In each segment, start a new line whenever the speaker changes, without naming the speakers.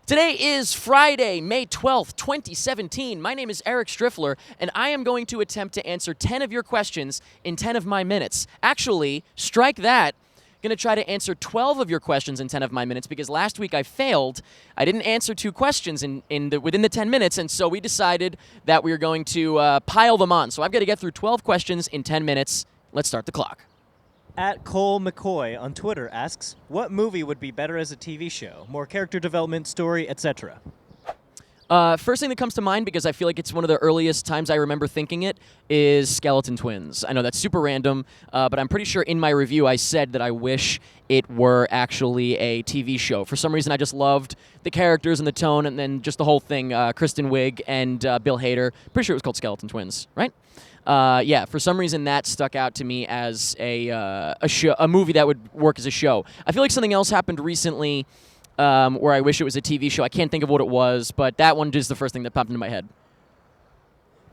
Today is Friday, May 12th, 2017. My name is Eric Striffler, and I am going to attempt to answer 10 of your questions in 10 of my minutes. Actually, strike that. I'm going to try to answer 12 of your questions in 10 of my minutes because last week I failed. I didn't answer 2 questions within the 10 minutes, and so we decided that we were going to pile them on. So I've got to get through 12 questions in 10 minutes. Let's start the clock.
At Cole McCoy on Twitter asks, what movie would be better as a TV show? More character development, story, etc.
First thing that comes to mind, because I feel like it's one of the earliest times I remember thinking it, is Skeleton Twins. I know that's super random, but I'm pretty sure in my review I said that I wish it were actually a TV show. For some reason, I just loved the characters and the tone, and then just the whole thing, Kristen Wiig and Bill Hader. Pretty sure it was called Skeleton Twins, right? Yeah, for some reason that stuck out to me as a movie that would work as a show. I feel like something else happened recently where I wish it was a TV show. I can't think of what it was, but that one is the first thing that popped into my head.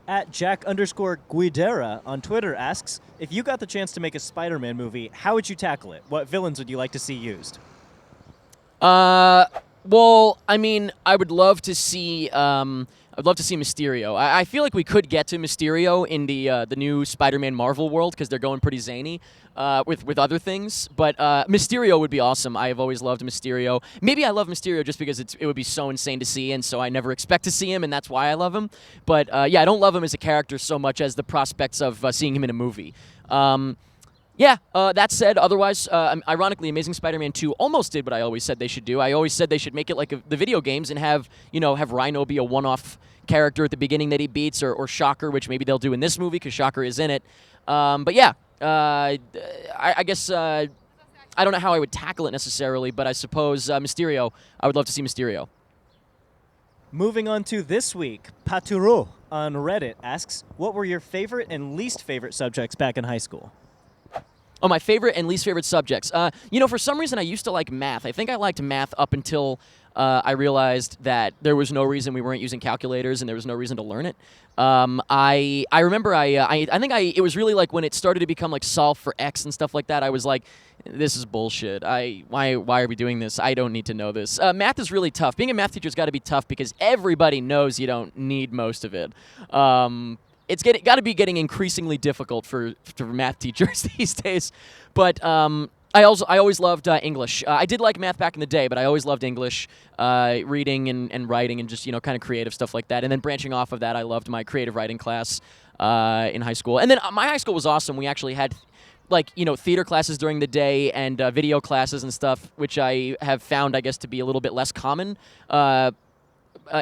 At Jack_Guidera on Twitter asks, if you got the chance to make a Spider-Man movie, how would you tackle it? What villains would you like to see used?
Well, I mean, I would love to see Mysterio. I feel like we could get to Mysterio in the new Spider-Man Marvel world because they're going pretty zany with other things. But Mysterio would be awesome. I have always loved Mysterio. Maybe I love Mysterio just because it would be so insane to see, and so I never expect to see him, and that's why I love him. But yeah, I don't love him as a character so much as the prospects of seeing him in a movie. That said, otherwise, ironically, Amazing Spider-Man 2 almost did what I always said they should do. I always said they should make it like the video games and have Rhino be a one-off character at the beginning that he beats, or Shocker, which maybe they'll do in this movie because Shocker is in it. I guess I don't know how I would tackle it necessarily, but I suppose Mysterio, I would love to see Mysterio.
Moving on to this week, Paturo on Reddit asks, what were your favorite and least favorite subjects back in high school?
Oh, my favorite and least favorite subjects. For some reason, I used to like math. I think I liked math up until I realized that there was no reason we weren't using calculators and there was no reason to learn it. I remember it was really like when it started to become like solve for X and stuff like that. I was like, this is bullshit. Why are we doing this? I don't need to know this. Math is really tough. Being a math teacher's got to be tough because everybody knows you don't need most of it. It's got to be getting increasingly difficult for math teachers these days. But I always loved English. I did like math back in the day, but I always loved English, reading and writing and just kind of creative stuff like that. And then branching off of that, I loved my creative writing class in high school. And then my high school was awesome. We actually had theater classes during the day and video classes and stuff, which I have found, I guess, to be a little bit less common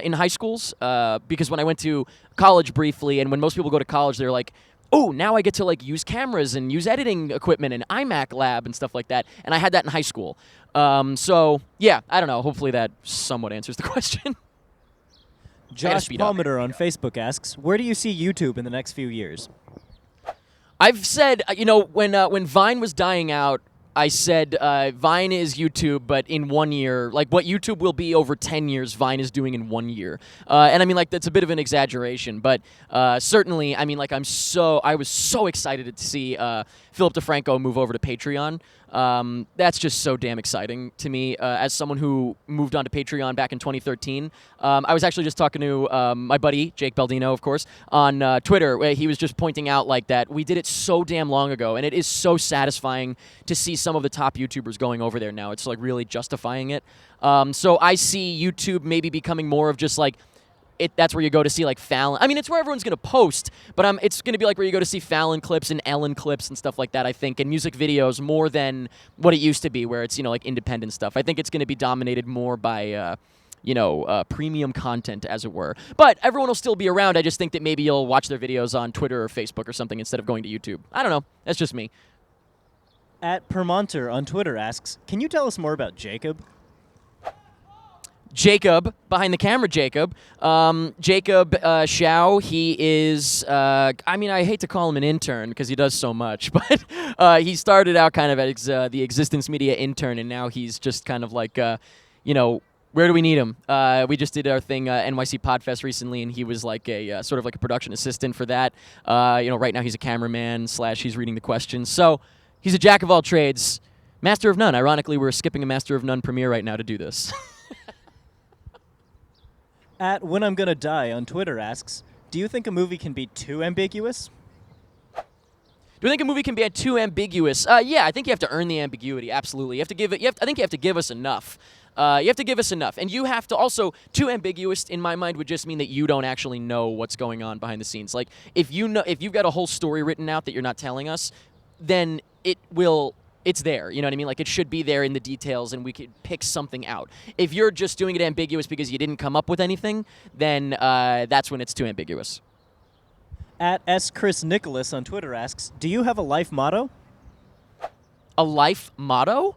in high schools, because when I went to college briefly, and when most people go to college, they're like, oh, now I get to use cameras and use editing equipment and iMac lab and stuff like that, and I had that in high school. So yeah, I don't know. Hopefully that somewhat answers the question.
Josh Palmer on Facebook asks, where do you see YouTube in the next few years?
I've said, when Vine was dying out, I said Vine is YouTube, but in 1 year, like what YouTube will be over 10 years, Vine is doing in 1 year. And I mean, that's a bit of an exaggeration, but certainly, I mean, I was so excited to see Philip DeFranco move over to Patreon. That's just so damn exciting to me as someone who moved on to Patreon back in 2013. I was actually just talking to my buddy, Jake Baldino, of course, on Twitter, where he was just pointing out that we did it so damn long ago, and it is so satisfying to see some of the top YouTubers going over there now. It's really justifying it. So I see YouTube maybe becoming more of just that's where you go to see Fallon. I mean, it's where everyone's going to post, but it's going to be where you go to see Fallon clips and Ellen clips and stuff like that, I think, and music videos more than what it used to be, where it's, independent stuff. I think it's going to be dominated more by, premium content, as it were. But everyone will still be around. I just think that maybe you'll watch their videos on Twitter or Facebook or something instead of going to YouTube. I don't know. That's just me.
At Permonter on Twitter asks, can you tell us more about Jacob?
Jacob, behind the camera, Jacob. Jacob Xiao, he is, I hate to call him an intern because he does so much, but he started out kind of as the Existence Media intern, and now he's just kind of where do we need him? We just did our thing, NYC Podfest recently, and he was a sort of a production assistant for that. Right now he's a cameraman / he's reading the questions. So he's a jack of all trades, master of none. Ironically, we're skipping a Master of None premiere right now to do this.
At When I'm Gonna Die on Twitter asks, do you think a movie can be too ambiguous?
Do I think a movie can be too ambiguous? Yeah, I think you have to earn the ambiguity. Absolutely, you have to give it. I think you have to give us enough. You have to give us enough, and you have to also too ambiguous. In my mind, would just mean that you don't actually know what's going on behind the scenes. Like if you've got a whole story written out that you're not telling us, then it's there. You know what I mean? Like it should be there in the details, and we could pick something out. If you're just doing it ambiguous because you didn't come up with anything, then that's when it's too ambiguous.
At S. Chris Nicholas on Twitter asks, do you have a life motto?
A life motto?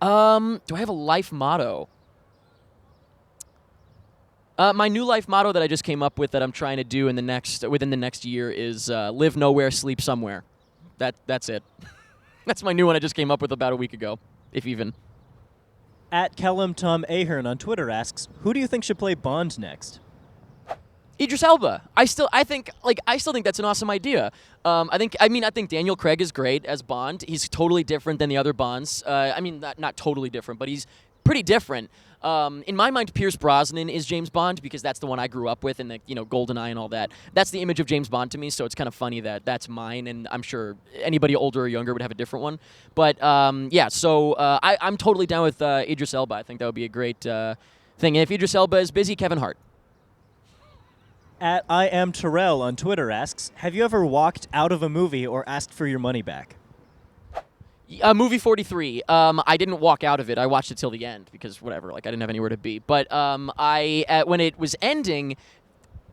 Do I have a life motto? My new life motto that I just came up with that I'm trying to do within the next year is live nowhere, sleep somewhere. That's it. That's my new one I just came up with about a week ago, if even.
At Kellum Tom Ahern on Twitter asks, who do you think should play Bond next?
Idris Elba. I still think that's an awesome idea. I think Daniel Craig is great as Bond. He's totally different than the other Bonds. Not totally different, but he's pretty different. In my mind, Pierce Brosnan is James Bond because that's the one I grew up with, and GoldenEye and all that. That's the image of James Bond to me. So it's kind of funny that that's mine, and I'm sure anybody older or younger would have a different one. But yeah, so I'm totally down with Idris Elba. I think that would be a great thing. And if Idris Elba is busy, Kevin Hart.
At I Am Terrell on Twitter asks, have you ever walked out of a movie or asked for your money back?
Movie 43. I didn't walk out of it. I watched it till the end because whatever. Like I didn't have anywhere to be. But when it was ending,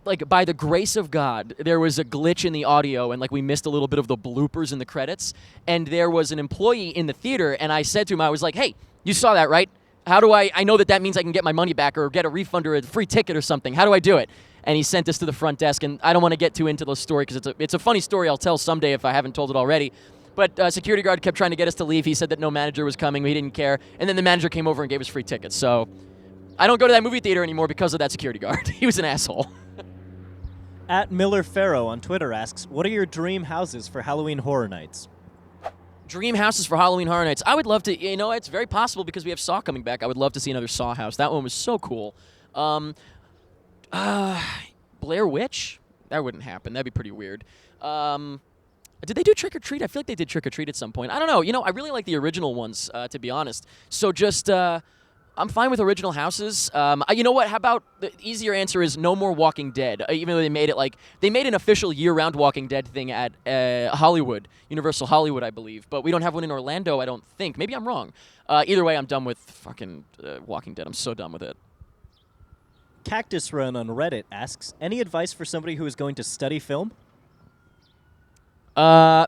like by the grace of God, there was a glitch in the audio, and like we missed a little bit of the bloopers in the credits. And there was an employee in the theater, and I said to him, I was like, "Hey, you saw that, right? How do I know that means I can get my money back or get a refund or a free ticket or something? How do I do it?" And he sent us to the front desk, and I don't want to get too into the story because it's a funny story I'll tell someday if I haven't told it already. But security guard kept trying to get us to leave. He said that no manager was coming. We didn't care. And then the manager came over and gave us free tickets. So I don't go to that movie theater anymore because of that security guard. He was an asshole.
At Miller Farrow on Twitter asks, what are your dream houses for Halloween Horror Nights?
Dream houses for Halloween Horror Nights. I would love to, it's very possible because we have Saw coming back. I would love to see another Saw house. That one was so cool. Blair Witch? That wouldn't happen. That'd be pretty weird. Did they do Trick or Treat? I feel like they did Trick or Treat at some point. I don't know. I really like the original ones, to be honest. So just, I'm fine with original houses. You know what? How about the easier answer is no more Walking Dead. Even though they made an official year-round Walking Dead thing at Hollywood, Universal Hollywood, I believe. But we don't have one in Orlando, I don't think. Maybe I'm wrong. Either way, I'm done with fucking Walking Dead. I'm so done with it.
Cactus Run on Reddit asks, any advice for somebody who is going to study film?
I'm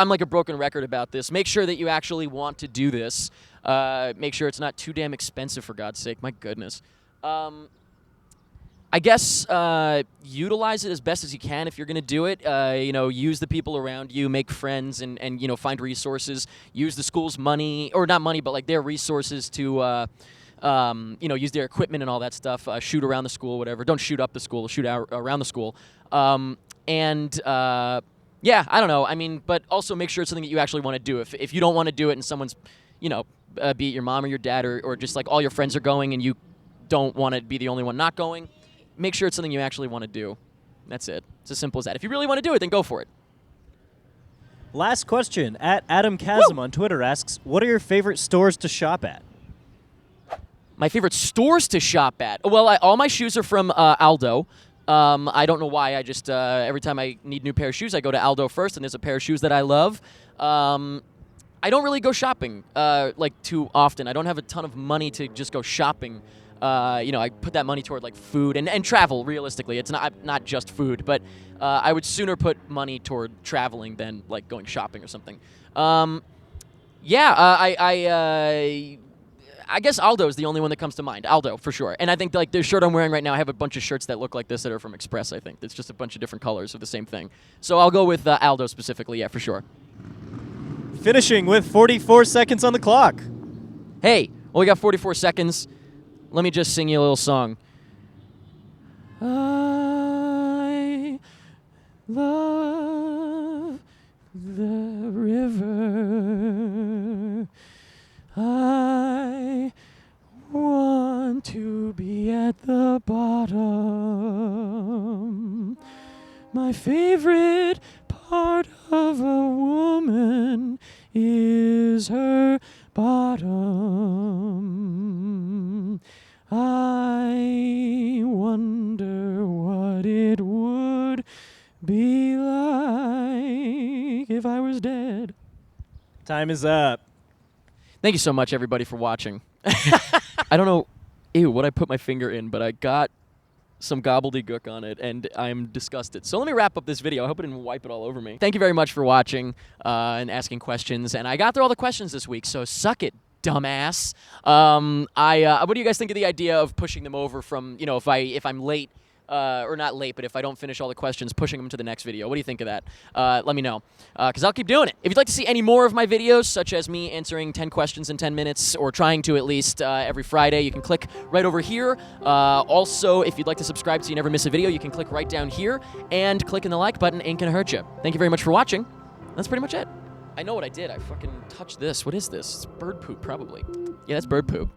like a broken record about this. Make sure that you actually want to do this. Make sure it's not too damn expensive, for God's sake. My goodness. I guess utilize it as best as you can if you're going to do it. Use the people around you, make friends, and find resources. Use the school's money, or not money, but like their resources to use their equipment and all that stuff. Shoot around the school, whatever. Don't shoot up the school. Shoot around the school. Yeah, I don't know. But also make sure it's something that you actually want to do. If you don't want to do it and someone's, be it your mom or your dad or just like all your friends are going and you don't want to be the only one not going, make sure it's something you actually want to do. That's it. It's as simple as that. If you really want to do it, then go for it.
Last question. At Adam Chasm on Twitter asks, what are your favorite stores to shop at?
My favorite stores to shop at? Well, all my shoes are from Aldo. I don't know why. I just every time I need a new pair of shoes, I go to Aldo first, and there's a pair of shoes that I love. I don't really go shopping too often. I don't have a ton of money to just go shopping. I put that money toward like food and travel. Realistically, it's not just food, but I would sooner put money toward traveling than like going shopping or something. I guess Aldo is the only one that comes to mind. Aldo, for sure. And I think like the shirt I'm wearing right now, I have a bunch of shirts that look like this that are from Express, I think. It's just a bunch of different colors of the same thing. So I'll go with Aldo specifically, yeah, for sure.
Finishing with 44 seconds on the clock.
Hey, well, we got 44 seconds. Let me just sing you a little song. I love the river. I want to be at the bottom. My favorite part of a woman is her bottom. I wonder what it would be like if I was dead.
Time is up.
Thank you so much, everybody, for watching. I don't know, what I put my finger in, but I got some gobbledygook on it, and I'm disgusted. So let me wrap up this video. I hope I didn't wipe it all over me. Thank you very much for watching and asking questions. And I got through all the questions this week, so suck it, dumbass. What do you guys think of the idea of pushing them over from, if I'm late, or not late, but if I don't finish all the questions, pushing them to the next video? What do you think of that? Let me know, because I'll keep doing it. If you'd like to see any more of my videos, such as me answering 10 questions in 10 minutes, or trying to at least every Friday, you can click right over here. Also, if you'd like to subscribe so you never miss a video, you can click right down here, and clicking the like button ain't gonna hurt you. Thank you very much for watching. That's pretty much it. I know what I did. I fucking touched this. What is this? It's bird poop, probably. Yeah, that's bird poop.